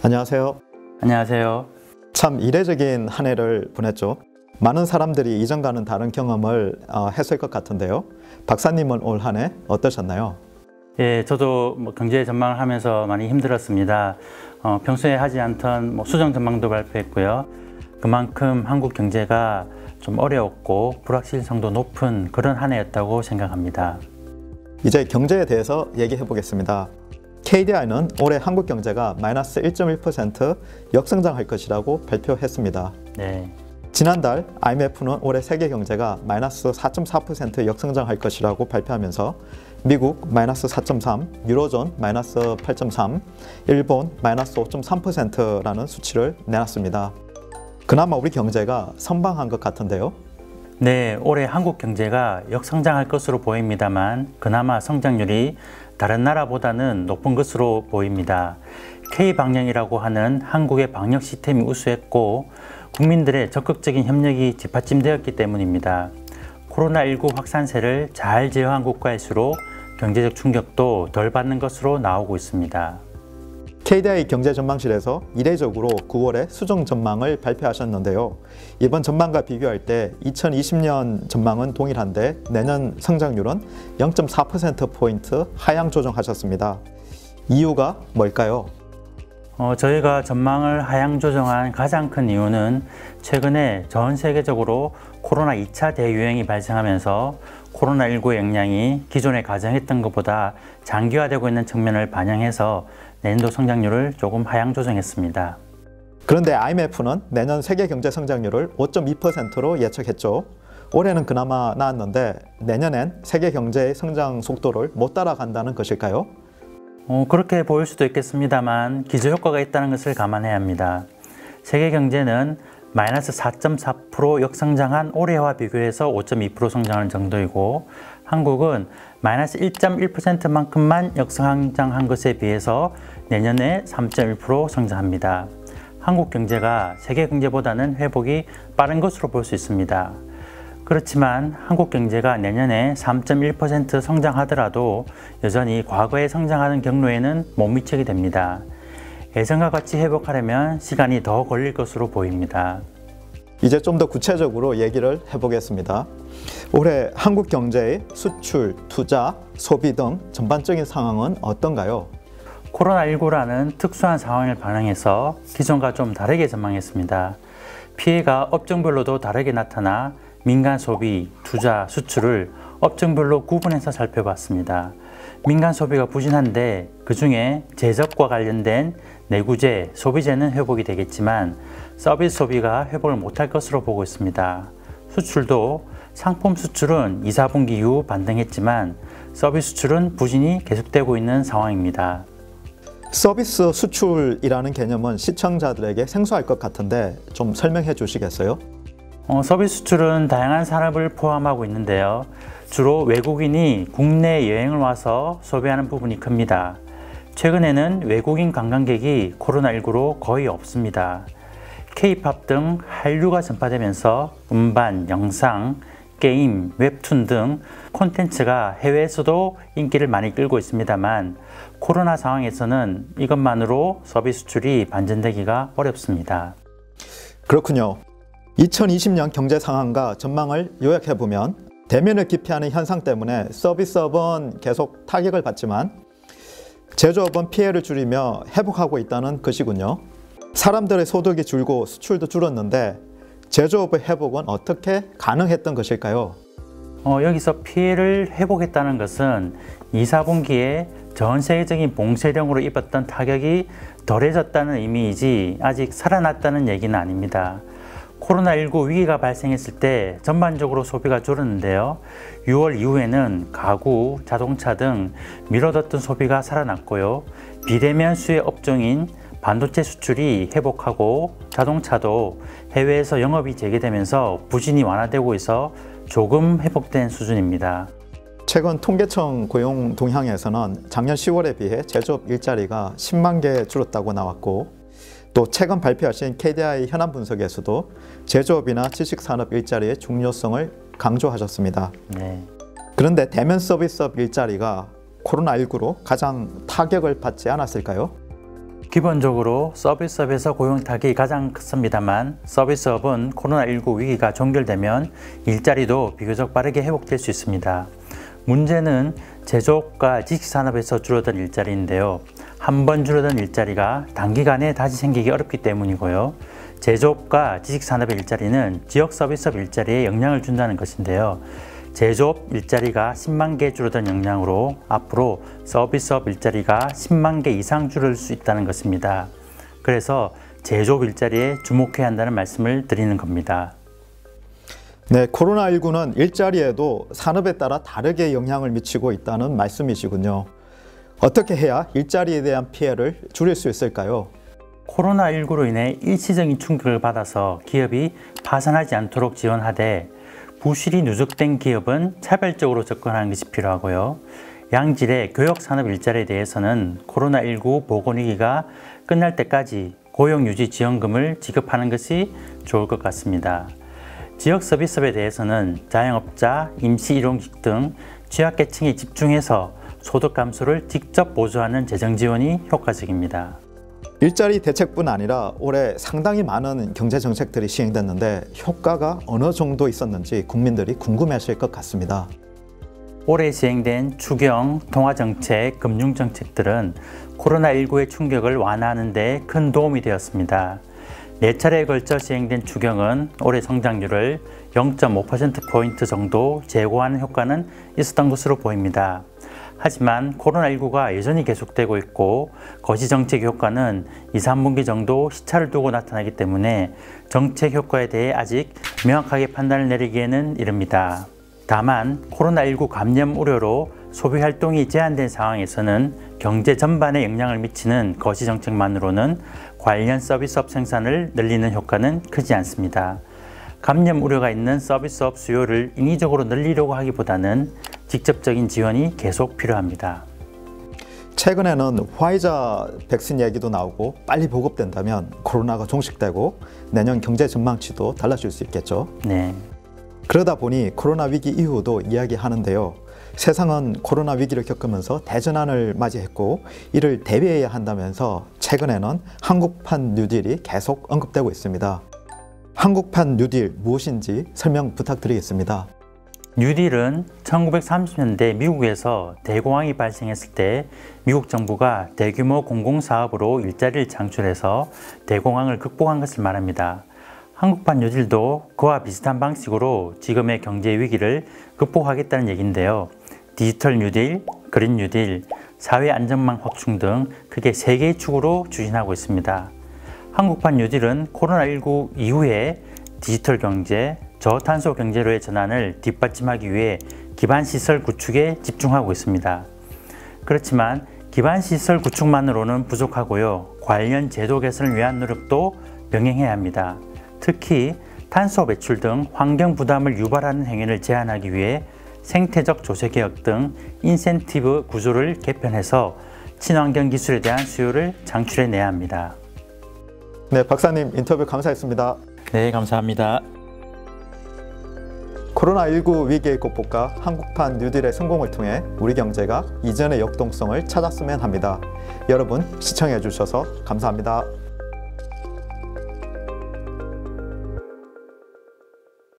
안녕하세요. 안녕하세요. 참 이례적인 한 해를 보냈죠. 많은 사람들이 이전과는 다른 경험을 했을 것 같은데요. 박사님은 올 한 해 어떠셨나요? 예, 저도 경제 전망을 하면서 많이 힘들었습니다. 평소에 하지 않던 수정 전망도 발표했고요. 그만큼 한국 경제가 좀 어려웠고 불확실성도 높은 그런 한 해였다고 생각합니다. 이제 경제에 대해서 얘기해 보겠습니다. KDI는 올해 한국 경제가 마이너스 1.1% 역성장할 것이라고 발표했습니다. 네. 지난달 IMF는 올해 세계 경제가 마이너스 4.4% 역성장할 것이라고 발표하면서 미국 마이너스 4.3, 유로존 마이너스 8.3, 일본 마이너스 5.3%라는 수치를 내놨습니다. 그나마 우리 경제가 선방한 것 같은데요. 네, 올해 한국 경제가 역성장할 것으로 보입니다만 그나마 성장률이 다른 나라보다는 높은 것으로 보입니다. K방역이라고 하는 한국의 방역 시스템이 우수했고 국민들의 적극적인 협력이 뒷받침되었기 때문입니다. 코로나19 확산세를 잘 제어한 국가일수록 경제적 충격도 덜 받는 것으로 나오고 있습니다. KDI 경제전망실에서 이례적으로 9월에 수정 전망을 발표하셨는데요. 이번 전망과 비교할 때 2020년 전망은 동일한데 내년 성장률은 0.4%포인트 하향 조정하셨습니다. 이유가 뭘까요? 저희가 전망을 하향 조정한 가장 큰 이유는 최근에 전 세계적으로 코로나 2차 대유행이 발생하면서 코로나19의 영향이 기존에 가정했던 것보다 장기화되고 있는 측면을 반영해서 내년도 성장률을 조금 하향 조정했습니다. 그런데 IMF는 내년 세계 경제 성장률을 5.2%로 예측했죠. 올해는 그나마 나았는데 내년엔 세계 경제의 성장 속도를 못 따라간다는 것일까요? 그렇게 보일 수도 있겠습니다만 기저효과가 있다는 것을 감안해야 합니다. 세계 경제는 마이너스 4.4% 역성장한 올해와 비교해서 5.2% 성장하는 정도이고 한국은 마이너스 1.1%만큼만 역성장한 것에 비해서 내년에 3.1% 성장합니다. 한국 경제가 세계 경제보다는 회복이 빠른 것으로 볼 수 있습니다. 그렇지만 한국 경제가 내년에 3.1% 성장하더라도 여전히 과거에 성장하는 경로에는 못 미치게 됩니다. 예전과 같이 회복하려면 시간이 더 걸릴 것으로 보입니다. 이제 좀 더 구체적으로 얘기를 해보겠습니다. 올해 한국 경제의 수출, 투자, 소비 등 전반적인 상황은 어떤가요? 코로나19라는 특수한 상황을 반영해서 기존과 좀 다르게 전망했습니다. 피해가 업종별로도 다르게 나타나 민간 소비, 투자, 수출을 업종별로 구분해서 살펴봤습니다. 민간 소비가 부진한데 그 중에 제적과 관련된 내구재, 소비재는 회복이 되겠지만 서비스 소비가 회복을 못할 것으로 보고 있습니다. 수출도 상품 수출은 2, 4분기 이후 반등했지만 서비스 수출은 부진이 계속되고 있는 상황입니다. 서비스 수출이라는 개념은 시청자들에게 생소할 것 같은데 좀 설명해 주시겠어요? 서비스 수출은 다양한 산업을 포함하고 있는데요. 주로 외국인이 국내 여행을 와서 소비하는 부분이 큽니다. 최근에는 외국인 관광객이 코로나19로 거의 없습니다. K-팝 등 한류가 전파되면서 음반, 영상, 게임, 웹툰 등 콘텐츠가 해외에서도 인기를 많이 끌고 있습니다만 코로나 상황에서는 이것만으로 서비스 수출이 반전되기가 어렵습니다. 그렇군요. 2020년 경제 상황과 전망을 요약해보면 대면을 기피하는 현상 때문에 서비스업은 계속 타격을 받지만 제조업은 피해를 줄이며 회복하고 있다는 것이군요. 사람들의 소득이 줄고 수출도 줄었는데 제조업의 회복은 어떻게 가능했던 것일까요? 여기서 피해를 회복했다는 것은 2, 4분기에 전 세계적인 봉쇄령으로 입었던 타격이 덜해졌다는 의미이지 아직 살아났다는 얘기는 아닙니다. 코로나19 위기가 발생했을 때 전반적으로 소비가 줄었는데요. 6월 이후에는 가구, 자동차 등 미뤄뒀던 소비가 살아났고요. 비대면 수혜 업종인 반도체 수출이 회복하고 자동차도 해외에서 영업이 재개되면서 부진이 완화되고 있어 조금 회복된 수준입니다. 최근 통계청 고용 동향에서는 작년 10월에 비해 제조업 일자리가 10만 개 줄었다고 나왔고 또 최근 발표하신 KDI 현안 분석에서도 제조업이나 지식산업 일자리의 중요성을 강조하셨습니다. 네. 그런데 대면 서비스업 일자리가 코로나19로 가장 타격을 받지 않았을까요? 기본적으로 서비스업에서 고용 타격이 가장 컸습니다만 서비스업은 코로나19 위기가 종결되면 일자리도 비교적 빠르게 회복될 수 있습니다. 문제는 제조업과 지식산업에서 줄어든 일자리인데요. 한 번 줄어든 일자리가 단기간에 다시 생기기 어렵기 때문이고요. 제조업과 지식산업의 일자리는 지역 서비스업 일자리에 영향을 준다는 것인데요. 제조업 일자리가 10만 개 줄어든 영향으로 앞으로 서비스업 일자리가 10만 개 이상 줄을 수 있다는 것입니다. 그래서 제조업 일자리에 주목해야 한다는 말씀을 드리는 겁니다. 네, 코로나19는 일자리에도 산업에 따라 다르게 영향을 미치고 있다는 말씀이시군요. 어떻게 해야 일자리에 대한 피해를 줄일 수 있을까요? 코로나19로 인해 일시적인 충격을 받아서 기업이 파산하지 않도록 지원하되 부실이 누적된 기업은 차별적으로 접근하는 것이 필요하고요. 양질의 교육산업 일자리에 대해서는 코로나19 보건위기가 끝날 때까지 고용유지 지원금을 지급하는 것이 좋을 것 같습니다. 지역 서비스업에 대해서는 자영업자, 임시일용직 등 취약계층에 집중해서 소득 감소를 직접 보조하는 재정 지원이 효과적입니다. 일자리 대책뿐 아니라 올해 상당히 많은 경제 정책들이 시행됐는데 효과가 어느 정도 있었는지 국민들이 궁금해하실 것 같습니다. 올해 시행된 추경, 통화정책, 금융정책들은 코로나19의 충격을 완화하는 데 큰 도움이 되었습니다. 4차례에 걸쳐 시행된 추경은 올해 성장률을 0.5%포인트 정도 제고하는 효과는 있었던 것으로 보입니다. 하지만 코로나19가 여전히 계속되고 있고 거시정책 효과는 2, 3분기 정도 시차를 두고 나타나기 때문에 정책 효과에 대해 아직 명확하게 판단을 내리기에는 이릅니다. 다만 코로나19 감염 우려로 소비활동이 제한된 상황에서는 경제 전반에 영향을 미치는 거시정책만으로는 관련 서비스업 생산을 늘리는 효과는 크지 않습니다. 감염 우려가 있는 서비스업 수요를 인위적으로 늘리려고 하기보다는 직접적인 지원이 계속 필요합니다. 최근에는 화이자 백신 얘기도 나오고 빨리 보급된다면 코로나가 종식되고 내년 경제 전망치도 달라질 수 있겠죠. 네. 그러다 보니 코로나 위기 이후도 이야기하는데요. 세상은 코로나 위기를 겪으면서 대전환을 맞이했고 이를 대비해야 한다면서 최근에는 한국판 뉴딜이 계속 언급되고 있습니다. 한국판 뉴딜 무엇인지 설명 부탁드리겠습니다. 뉴딜은 1930년대 미국에서 대공황이 발생했을 때 미국 정부가 대규모 공공사업으로 일자리를 창출해서 대공황을 극복한 것을 말합니다. 한국판 뉴딜도 그와 비슷한 방식으로 지금의 경제 위기를 극복하겠다는 얘기인데요. 디지털 뉴딜, 그린 뉴딜, 사회 안전망 확충 등 크게 3개의 축으로 추진하고 있습니다. 한국판 뉴딜은 코로나19 이후에 디지털 경제, 저탄소 경제로의 전환을 뒷받침하기 위해 기반시설 구축에 집중하고 있습니다. 그렇지만 기반시설 구축만으로는 부족하고요. 관련 제도 개선을 위한 노력도 병행해야 합니다. 특히 탄소 배출 등 환경 부담을 유발하는 행위를 제한하기 위해 생태적 조세개혁 등 인센티브 구조를 개편해서 친환경 기술에 대한 수요를 창출해내야 합니다. 네, 박사님 인터뷰 감사했습니다. 네, 감사합니다. 코로나19 위기의 극복과 한국판 뉴딜의 성공을 통해 우리 경제가 이전의 역동성을 찾았으면 합니다. 여러분 시청해 주셔서 감사합니다.